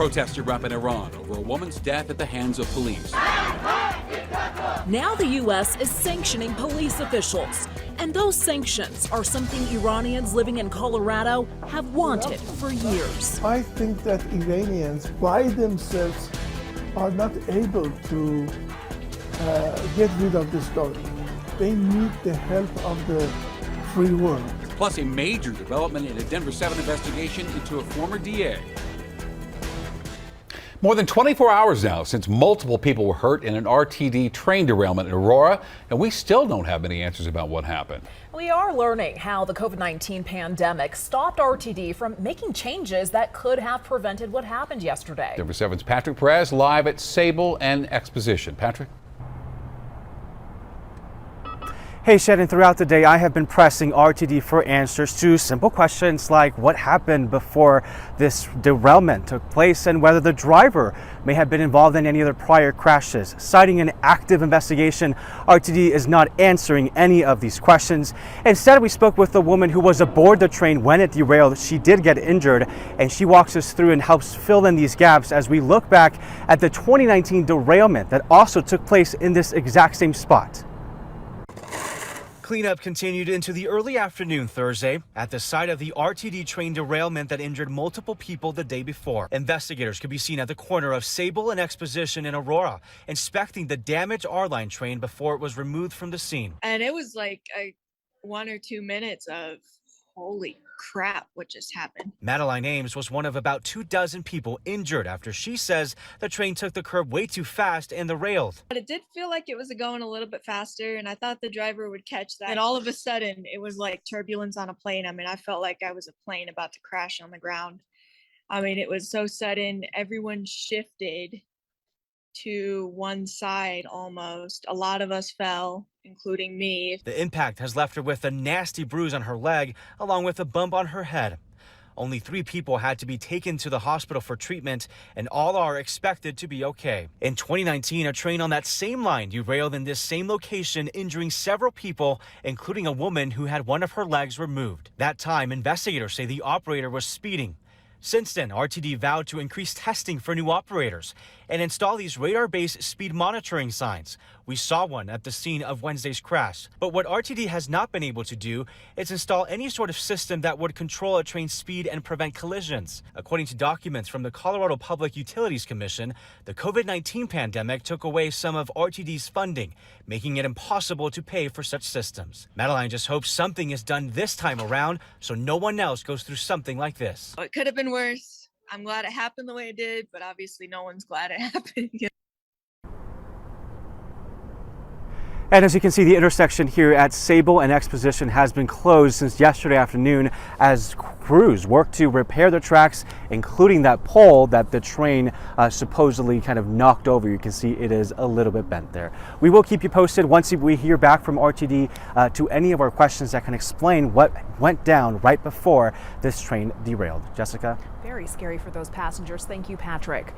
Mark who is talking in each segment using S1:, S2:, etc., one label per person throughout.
S1: Protests erupt in Iran over a woman's death at the hands of police.
S2: Now the U.S. is sanctioning police officials. And those sanctions are something Iranians living in Colorado have wanted for years.
S3: I think that Iranians by themselves are not able to get rid of this government. They need the help of the free world.
S1: Plus a major development in a Denver 7 investigation into a former DA. More than 24 hours now since multiple people were hurt in an RTD train derailment in Aurora, and we still don't have many answers about what happened.
S4: We are learning how the COVID-19 pandemic stopped RTD from making changes that could have prevented what happened yesterday.
S1: Denver 7's Patrick Perez live at Sable and Exposition. Patrick?
S5: Hey Shannon, throughout the day I have been pressing RTD for answers to simple questions like what happened before this derailment took place and whether the driver may have been involved in any other prior crashes. Citing an active investigation, RTD is not answering any of these questions. Instead, we spoke with the woman who was aboard the train when it derailed. She did get injured, and she walks us through and helps fill in these gaps as we look back at the 2019 derailment that also took place in this exact same spot. Cleanup continued into the early afternoon Thursday at the site of the RTD train derailment that injured multiple people the day before. Investigators could be seen at the corner of Sable and Exposition in Aurora, inspecting the damaged R-Line train before it was removed from the scene.
S6: And it was like 1 or 2 minutes of holy crap, what just happened?
S5: Madeline Ames was one of about 24 people injured after she says the train took the curb way too fast and derailed.
S6: But it did feel like it was going a little bit faster, and I thought the driver would catch that. And all of a sudden, it was like turbulence on a plane. I mean, I felt like I was a plane about to crash on the ground. I mean, it was so sudden. Everyone shifted to one side almost. A lot of us fell, including me.
S5: The impact has left her with a nasty bruise on her leg, along with a bump on her head. Only 3 people had to be taken to the hospital for treatment, and all are expected to be okay. In 2019, a train on that same line derailed in this same location, injuring several people, including a woman who had one of her legs removed. That time, investigators say the operator was speeding. Since then, RTD vowed to increase testing for new operators and install these radar-based speed monitoring signs. We saw one at the scene of Wednesday's crash. But what RTD has not been able to do is install any sort of system that would control a train's speed and prevent collisions. According to documents from the Colorado Public Utilities Commission, the COVID-19 pandemic took away some of RTD's funding, making it impossible to pay for such systems. Madeline just hopes something is done this time around so no one else goes through something like this.
S6: It could have been worse. I'm glad it happened the way it did, but obviously no one's glad it happened.
S5: And as you can see, the intersection here at Sable and Exposition has been closed since yesterday afternoon as crews work to repair the tracks, including that pole that the train supposedly kind of knocked over. You can see it is a little bit bent there. We will keep you posted once we hear back from RTD to any of our questions that can explain what went down right before this train derailed. Jessica?
S4: Very scary for those passengers. Thank you, Patrick.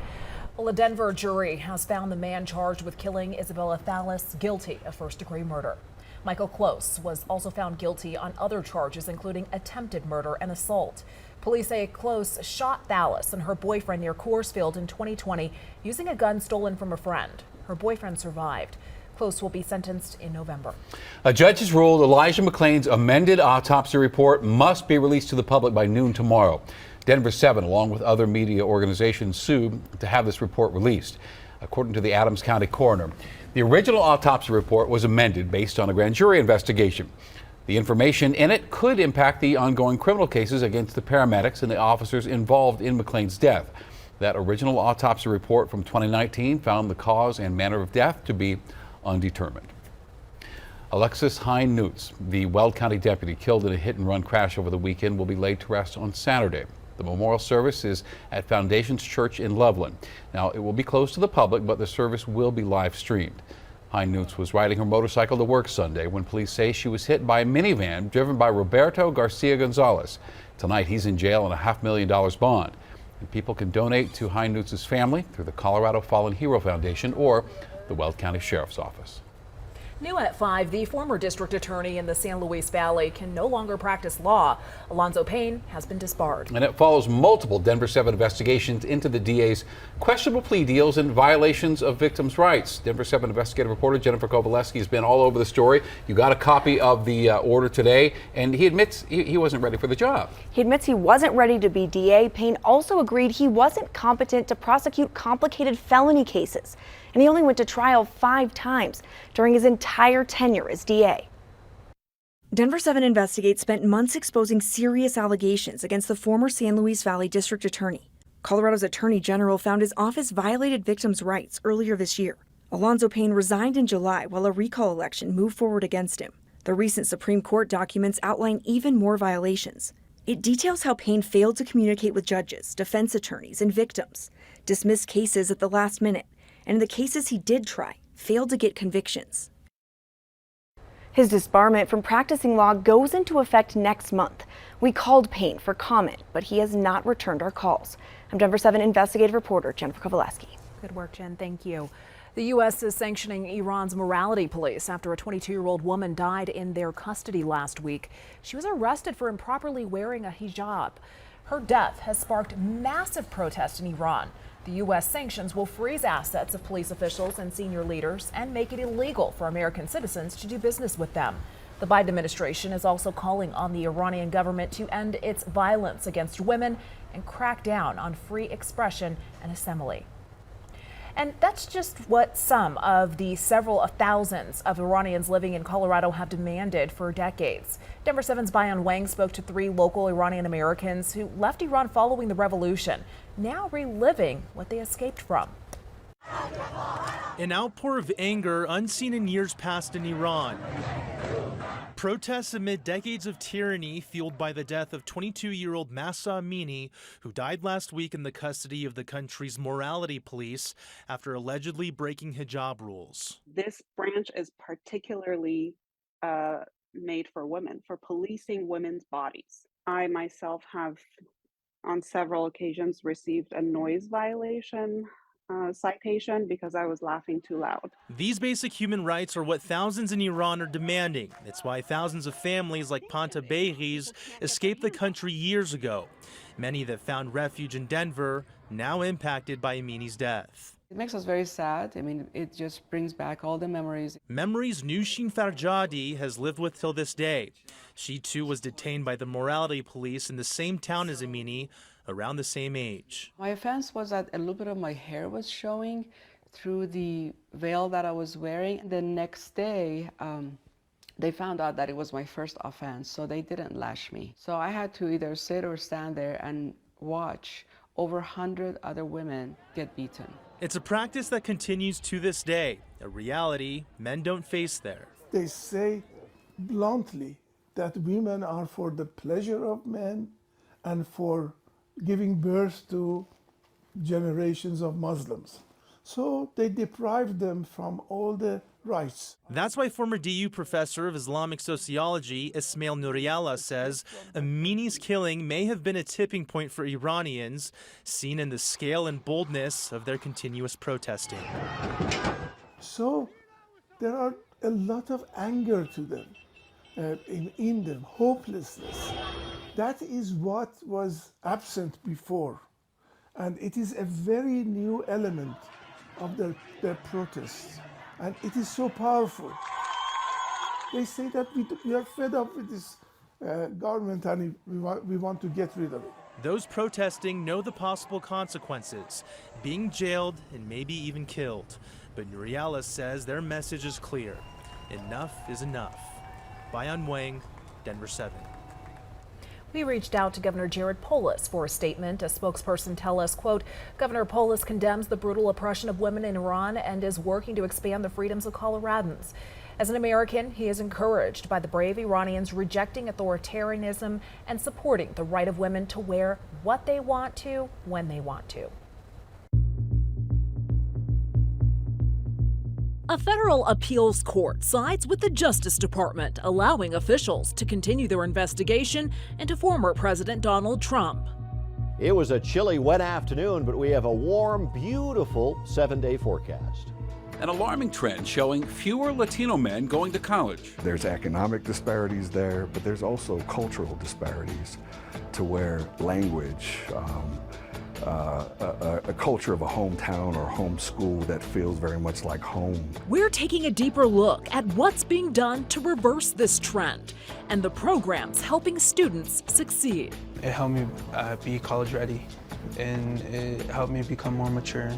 S4: Well, a Denver jury has found the man charged with killing Isabella Thallas guilty of first-degree murder. Michael Close was also found guilty on other charges, including attempted murder and assault. Police say Close shot Thallas and her boyfriend near Coors in 2020 using a gun stolen from a friend. Her boyfriend survived. Close will be sentenced in November.
S1: A judge has ruled Elijah McClain's amended autopsy report must be released to the public by noon tomorrow. Denver 7, along with other media organizations, sued to have this report released. According to the Adams County coroner, the original autopsy report was amended based on a grand jury investigation. The information in it could impact the ongoing criminal cases against the paramedics and the officers involved in McClain's death. That original autopsy report from 2019 found the cause and manner of death to be undetermined. Alexis Hine-Newts, the Weld County deputy killed in a hit-and-run crash over the weekend, will be laid to rest on Saturday. The memorial service is at Foundations Church in Loveland. Now, it will be closed to the public, but the service will be live streamed. Hine-Newts was riding her motorcycle to work Sunday when police say she was hit by a minivan driven by Roberto Garcia Gonzalez. Tonight, he's in jail on a $500,000 bond. And people can donate to Hine-Newts' family through the Colorado Fallen Hero Foundation or the Weld County Sheriff's Office.
S4: New at 5, the former district attorney in the San Luis Valley can no longer practice law. Alonzo Payne has been disbarred.
S1: And it follows multiple Denver 7 investigations into the DA's questionable plea deals and violations of victims' rights. Denver 7 investigative reporter Jennifer Kovaleski has been all over the story. You got a copy of the order today, and he admits he wasn't ready for the job.
S7: He admits he wasn't ready to be DA. Payne also agreed he wasn't competent to prosecute complicated felony cases. And he only went to trial 5 times during his entire tenure as DA. Denver 7 Investigates spent months exposing serious allegations against the former San Luis Valley district attorney. Colorado's attorney general found his office violated victims' rights earlier this year. Alonzo Payne resigned in July while a recall election moved forward against him. The recent Supreme Court documents outline even more violations. It details how Payne failed to communicate with judges, defense attorneys, and victims, dismissed cases at the last minute, and in the cases he did try, failed to get convictions. His disbarment from practicing law goes into effect next month. We called Payne for comment, but he has not returned our calls. I'm Denver 7 investigative reporter Jennifer Kovaleski.
S4: Good work, Jen. Thank you. The U.S. is sanctioning Iran's morality police after a 22-year-old woman died in their custody last week. She was arrested for improperly wearing a hijab. Her death has sparked massive protests in Iran. The U.S. sanctions will freeze assets of police officials and senior leaders and make it illegal for American citizens to do business with them. The Biden administration is also calling on the Iranian government to end its violence against women and crack down on free expression and assembly. And that's just what some of the several of thousands of Iranians living in Colorado have demanded for decades. Denver 7's Bayan Wang spoke to 3 local Iranian Americans who left Iran following the revolution, now reliving what they escaped from.
S8: An outpour of anger unseen in years past in Iran. Protests amid decades of tyranny fueled by the death of 22-year-old Mahsa Amini, who died last week in the custody of the country's morality police after allegedly breaking hijab rules.
S9: This branch is particularly made for women, for policing women's bodies. I myself have on several occasions received a noise violation citation because I was laughing too loud.
S8: These basic human rights are what thousands in Iran are demanding. It's why thousands of families like Panta Behri's escaped the country years ago. Many that found refuge in Denver, now impacted by Amini's death.
S10: It makes us very sad. I mean, it just brings back all the memories.
S8: Memories Nushin Farjadi has lived with till this day. She too was detained by the morality police in the same town as Amini, around the same age.
S10: My offense was that a little bit of my hair was showing through the veil that I was wearing. The next day, they found out that it was my first offense, so they didn't lash me. So I had to either sit or stand there and watch over 100 other women get beaten.
S8: It's a practice that continues to this day, a reality men don't face there.
S3: They say bluntly that women are for the pleasure of men and for giving birth to generations of Muslims. So they deprive them from all the rights.
S8: That's why former DU professor of Islamic sociology Ismail Nuriallah says Amini's killing may have been a tipping point for Iranians, seen in the scale and boldness of their continuous protesting.
S3: So there are a lot of anger to them, in them, hopelessness. That is what was absent before. And it is a very new element of their protests. And it is so powerful. They say that we are fed up with this government and we want to get rid of it.
S8: Those protesting know the possible consequences, being jailed and maybe even killed. But Nuriallah says their message is clear. Enough is enough. Bayan Wang, Denver 7.
S4: We reached out to Governor Jared Polis for a statement. A spokesperson tells us, quote, Governor Polis condemns the brutal oppression of women in Iran and is working to expand the freedoms of Coloradans. As an American, he is encouraged by the brave Iranians rejecting authoritarianism and supporting the right of women to wear what they want to, when they want to.
S2: A federal appeals court sides with the Justice Department, allowing officials to continue their investigation into former President Donald Trump.
S11: It was a chilly, wet afternoon, but we have a warm, beautiful 7-day forecast.
S1: an alarming trend showing fewer Latino men going to college.
S11: There's economic disparities there, but there's also cultural disparities to where language, a culture of a hometown or home school that feels very much like home.
S2: We're taking a deeper look at what's being done to reverse this trend and the programs helping students succeed.
S12: It helped me be college ready, and it helped me become more mature.